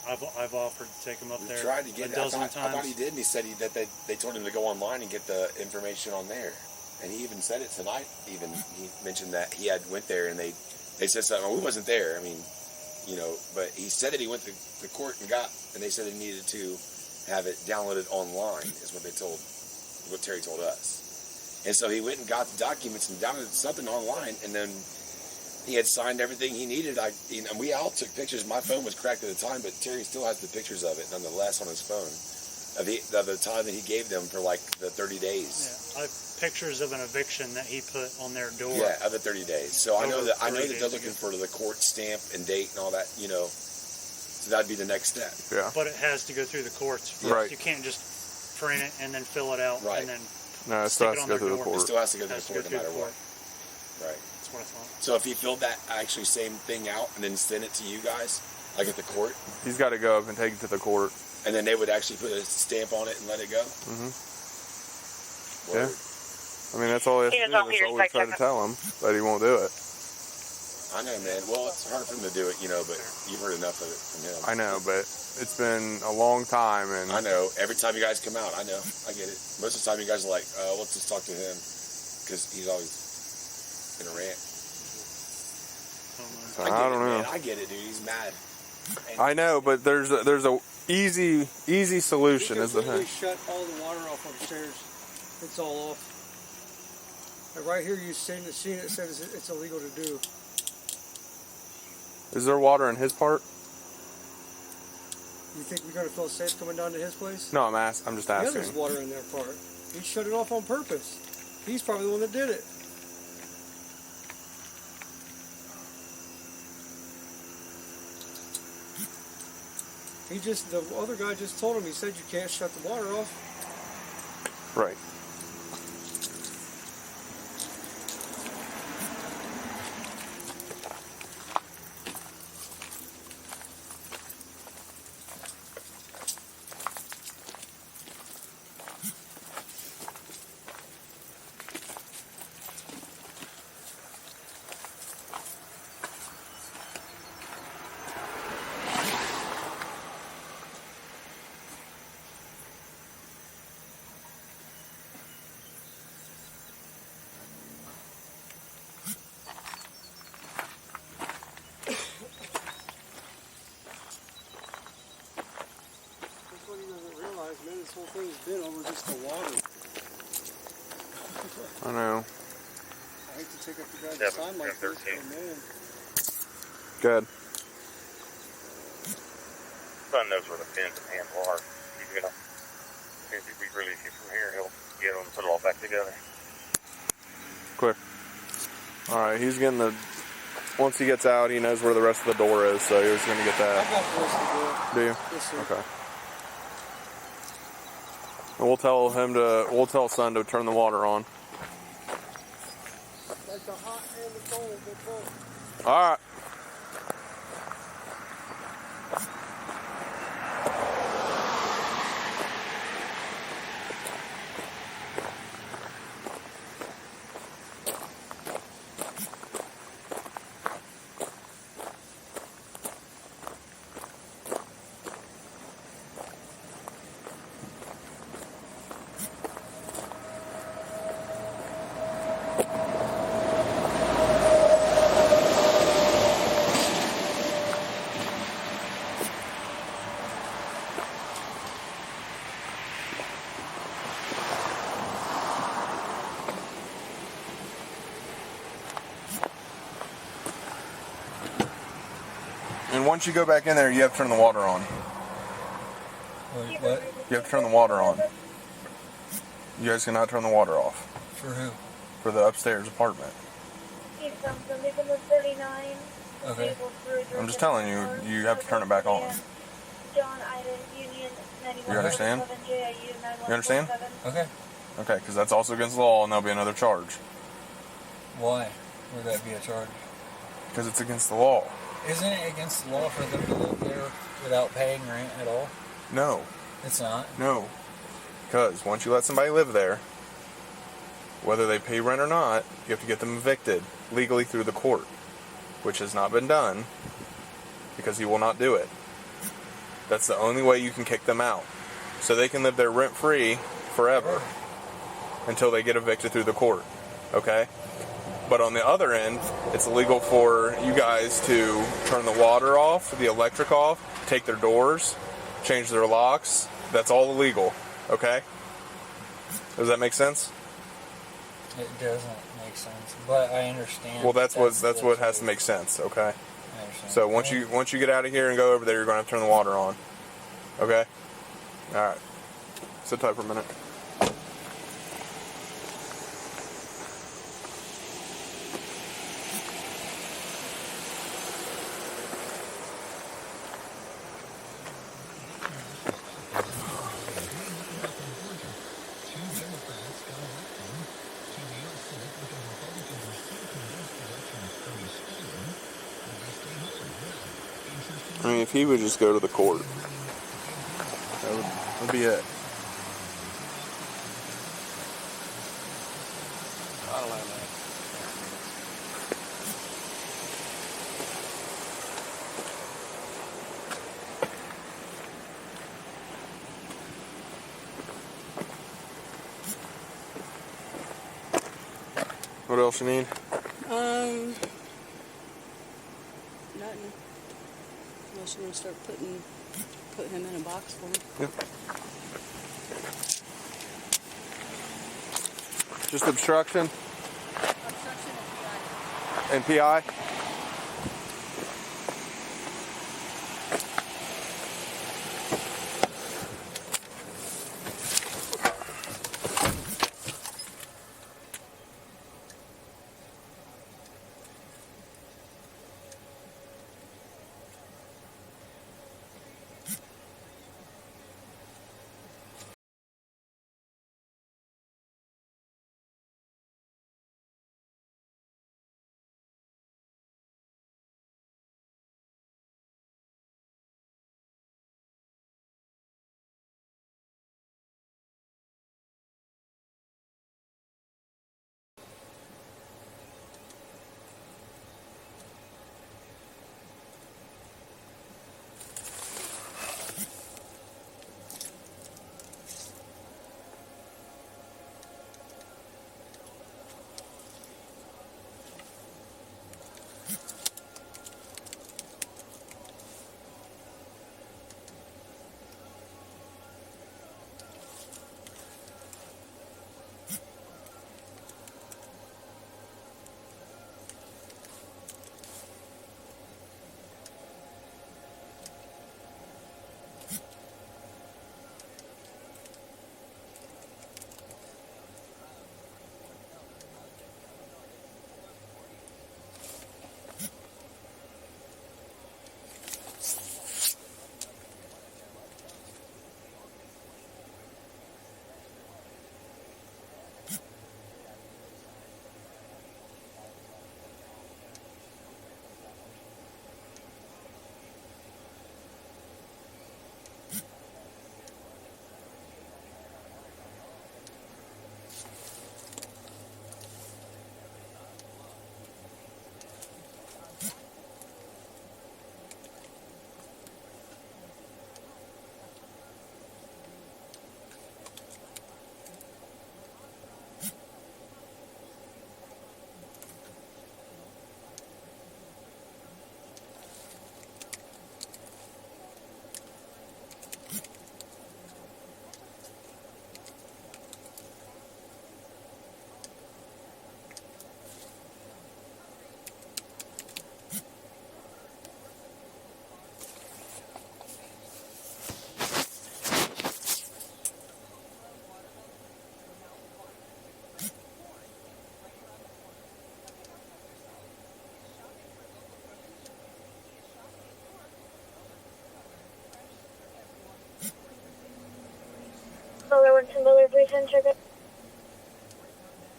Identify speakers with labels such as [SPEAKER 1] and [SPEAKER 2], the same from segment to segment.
[SPEAKER 1] I've offered to take him up there
[SPEAKER 2] tried to get
[SPEAKER 1] a dozen times.
[SPEAKER 2] I thought he did, and he said that they told him to go online and get the information on there. And he even said it tonight. Even he mentioned that he went there, and they said something. Well, we wasn't there. I mean, you know, but he said that he went to the court and they said he needed to have it downloaded online. Is what Terry told us. And so he went and got the documents and downloaded something online, and then he had signed everything he needed. And we all took pictures. My phone was cracked at the time, but Terry still has the pictures of it, nonetheless, on his phone of the time that he gave them for like the 30 days.
[SPEAKER 1] Yeah, I have pictures of an eviction that he put on their door.
[SPEAKER 2] Yeah, of the 30 days. So I know that they're looking for the court stamp and date and all that. You know, so that'd be the next step.
[SPEAKER 3] Yeah.
[SPEAKER 1] But it has to go through the courts first.
[SPEAKER 3] Right.
[SPEAKER 1] You can't just print it and then fill it out and then
[SPEAKER 3] no, it still has to go through the court.
[SPEAKER 2] It still has to go through the court no matter what. Right.
[SPEAKER 1] That's what I thought.
[SPEAKER 2] So if he filled that actually same thing out and then sent it to you guys, like at the court,
[SPEAKER 3] he's got to go up and take it to the court.
[SPEAKER 2] And then they would actually put a stamp on it and let it go?
[SPEAKER 3] Mm-hmm. Yeah. I mean, that's all he has to do. That's all we try to tell him, but he won't do it.
[SPEAKER 2] I know, man. Well, it's hard for him to do it, you know, but you've heard enough of it from him.
[SPEAKER 3] I know, but it's been a long time. And
[SPEAKER 2] I know. Every time you guys come out, I know. I get it. Most of the time you guys are like, let's just talk to him, because he's always in a rant.
[SPEAKER 3] I don't know.
[SPEAKER 2] Man. I get it, dude. He's mad. And
[SPEAKER 3] I know, but there's a easy solution. Is the thing.
[SPEAKER 4] Shut all the water off upstairs. It's all off. Like right here, you've seen it says it's illegal to do.
[SPEAKER 3] Is there water in his part?
[SPEAKER 4] You think we're gonna feel safe coming down to his place?
[SPEAKER 3] No, I'm just asking.
[SPEAKER 4] Yeah, there's water in their part. He shut it off on purpose. He's probably the one that did it. The other guy just told him, he said you can't shut the water off.
[SPEAKER 3] Right.
[SPEAKER 4] Man, this whole thing's been over just the water.
[SPEAKER 3] I know.
[SPEAKER 4] I hate to take up the guy's time like this, but man.
[SPEAKER 3] Good.
[SPEAKER 5] Son knows where the pins and handle are. He's gonna, if we release you from here, he'll get them and put it all back together.
[SPEAKER 3] Clear. Alright, he's getting once he gets out, he knows where the rest of the door is, so he's going to get that.
[SPEAKER 4] I got the rest of the door.
[SPEAKER 3] Do you?
[SPEAKER 4] Yes, sir.
[SPEAKER 3] Okay. And we'll tell Son to turn the water on.
[SPEAKER 4] Like the hot and the cold, they're both.
[SPEAKER 3] Alright. And once you go back in there, you have to turn the water on.
[SPEAKER 4] Wait, what?
[SPEAKER 3] You have to turn the water on. You guys cannot turn the water off.
[SPEAKER 4] For who?
[SPEAKER 3] For the upstairs apartment.
[SPEAKER 4] Okay.
[SPEAKER 3] I'm just telling you, you have to turn it back on. You understand? You understand?
[SPEAKER 4] Okay.
[SPEAKER 3] Okay, because that's also against the law, and there'll be another charge.
[SPEAKER 4] Why would that be a charge?
[SPEAKER 3] Because it's against the law.
[SPEAKER 4] Isn't it against the law for them to live there without paying rent at all?
[SPEAKER 3] No.
[SPEAKER 4] It's not?
[SPEAKER 3] No. Because once you let somebody live there, whether they pay rent or not, you have to get them evicted legally through the court, which has not been done because he will not do it. That's the only way you can kick them out. So they can live there rent-free forever until they get evicted through the court. Okay? But on the other end, it's illegal for you guys to turn the water off, the electric off, take their doors, change their locks. That's all illegal. Okay? Does that make sense?
[SPEAKER 6] It doesn't make sense, but I understand.
[SPEAKER 3] Well, that's what has to make sense. Okay?
[SPEAKER 6] I understand.
[SPEAKER 3] So once you get out of here and go over there, you're going to have to turn the water on. Okay? All right. Sit tight for a minute. I mean, if he would just go to the court, that would be it.
[SPEAKER 6] I'll allow that.
[SPEAKER 3] What else you need?
[SPEAKER 7] Nothing. Unless you want to start put him in a box for me.
[SPEAKER 3] Yeah. Just obstruction
[SPEAKER 7] Obstruction
[SPEAKER 3] and PI.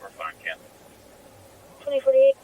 [SPEAKER 5] We're fine, Ken.
[SPEAKER 7] 2048.